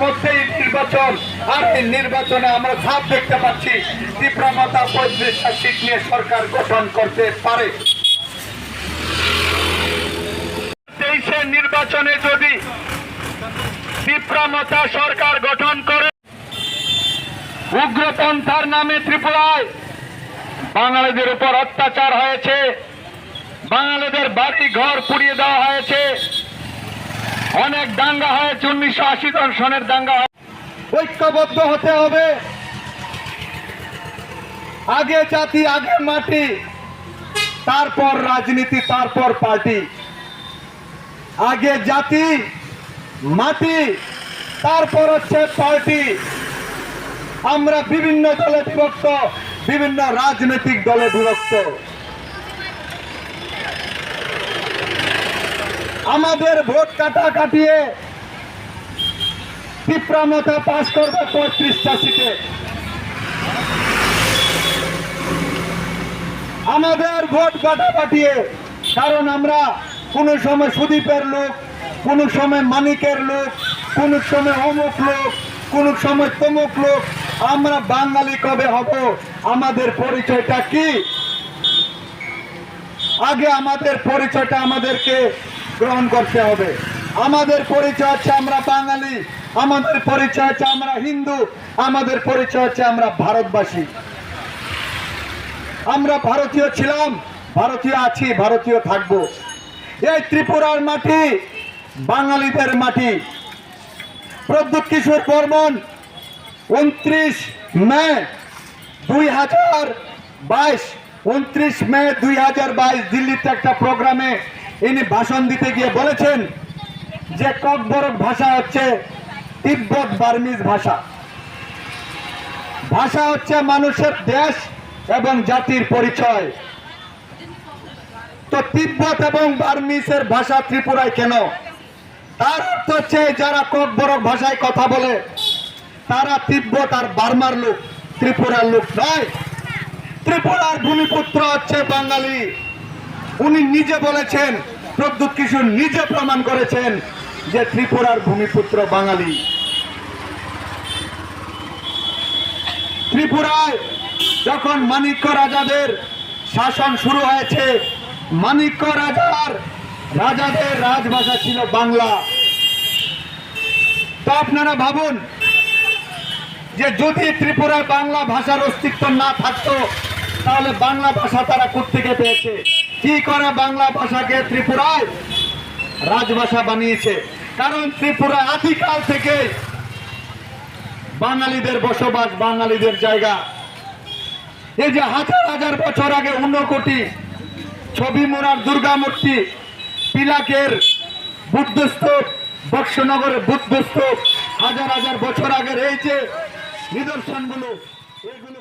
মধ্যেই নির্বাচন, আর এই নির্বাচনে আমরা সাফ দেখতে পাচ্ছি তীব্রমতা 35টা সিট নিয়ে সরকার গঠন করতে পারে। 23-এর নির্বাচনে যদি তীব্রমতা সরকার গঠন করে, উগ্রপন্থার নামে ত্রিপুরায় বাঙালিদের উপর অত্যাচার হয়েছে, বাঙালিদের বাড়ি ঘর পুড়িয়ে দেওয়া হয়েছে, অনেক দাঙ্গা হয়েছে, 1980 সনের দাঙ্গা। ঐক্যবদ্ধ হতে হবে। আগে জাতি, আগে মাটি, তারপর রাজনীতি, তারপর পার্টি। আগে জাতি, মাটি, তারপর হচ্ছে পার্টি। আমরা বিভিন্ন দলে বিভক্ত, বিভিন্ন রাজনৈতিক দলে বিভক্ত। আমাদের ভোট কাটিয়ে তীব্রমতা পাস করবে 35টা সিটে। আমাদের ভোট কাটিয়ে, কারণ আমরা কোন সময় সুদীপের লোক, কোন সময় মানিকের লোক, কোন সময় অমুক লোক, কোন সময় তমুক লোক। আমরা বাঙালি কবে হব? আমাদের পরিচয়টা কি? আগে আমাদের পরিচয়টা আমাদেরকে গ্রহণ করতে হবে। আমাদের পরিচয় হচ্ছে আমরা বাঙালি, আমাদের পরিচয় হচ্ছে আমরা হিন্দু, আমাদের পরিচয় হচ্ছে আমরা ভারতবাসী। আমরা ভারতীয় ছিলাম, ভারতীয় আছি, ভারতীয় থাকব। এই ত্রিপুরার মাটি বাঙালিদের মাটি। প্রদ্যুৎ কিশোর বর্মন 29 মে 2022 দিল্লিতে একটা প্রোগ্রামে ইনি ভাষণ দিতে গিয়ে বলেছেন যে ককবরক ভাষা হচ্ছে তিব্বত বার্মিজ ভাষা। ভাষা হচ্ছে মানুষের দেশ এবং জাতির পরিচয়। তো তিব্বত এবং বার্মিজের ভাষা ত্রিপুরায় কেন? তার অর্থ হচ্ছে যারা ককবরক ভাষায় কথা বলে তারা তিব্বত আর বার্মার লোক, ত্রিপুরার লোক নয়। ত্রিপুরার ভূমিপুত্র হচ্ছে বাঙালি। উনি নিজে বলেছেন, প্রদ্যুৎ কিশোর নিজে প্রমাণ করেছেন যে ত্রিপুরার ভূমিপুত্র বাঙালি। ত্রিপুরায় যখন মাণিক্য রাজাদের শাসন শুরু হয়েছে, মাণিক্য রাজাদের রাজভাষা ছিল বাংলা। তো আপনারা ভাবুন যে যদি ত্রিপুরায় বাংলা ভাষার অস্তিত্ব না থাকতো তাহলে বাংলা ভাষা তারা কোত্থেকে পেয়েছে? কি করে বাংলা ভাষাকে ত্রিপুরায় রাজভাষা বানিয়েছে? কারণ ত্রিপুরা আদিকাল থেকে বাঙালিদের বসবাস, বাঙালিদের জায়গা। এই যে হাজার হাজার বছর আগে ঊনকোটি, ছবি মোড়ার দুর্গা মূর্তি, পিলাকের বুদ্ধস্তূপ, বক্সনগরের বুদ্ধস্তূপ, হাজার হাজার বছর আগের এই যে নিদর্শনগুলো, এগুলো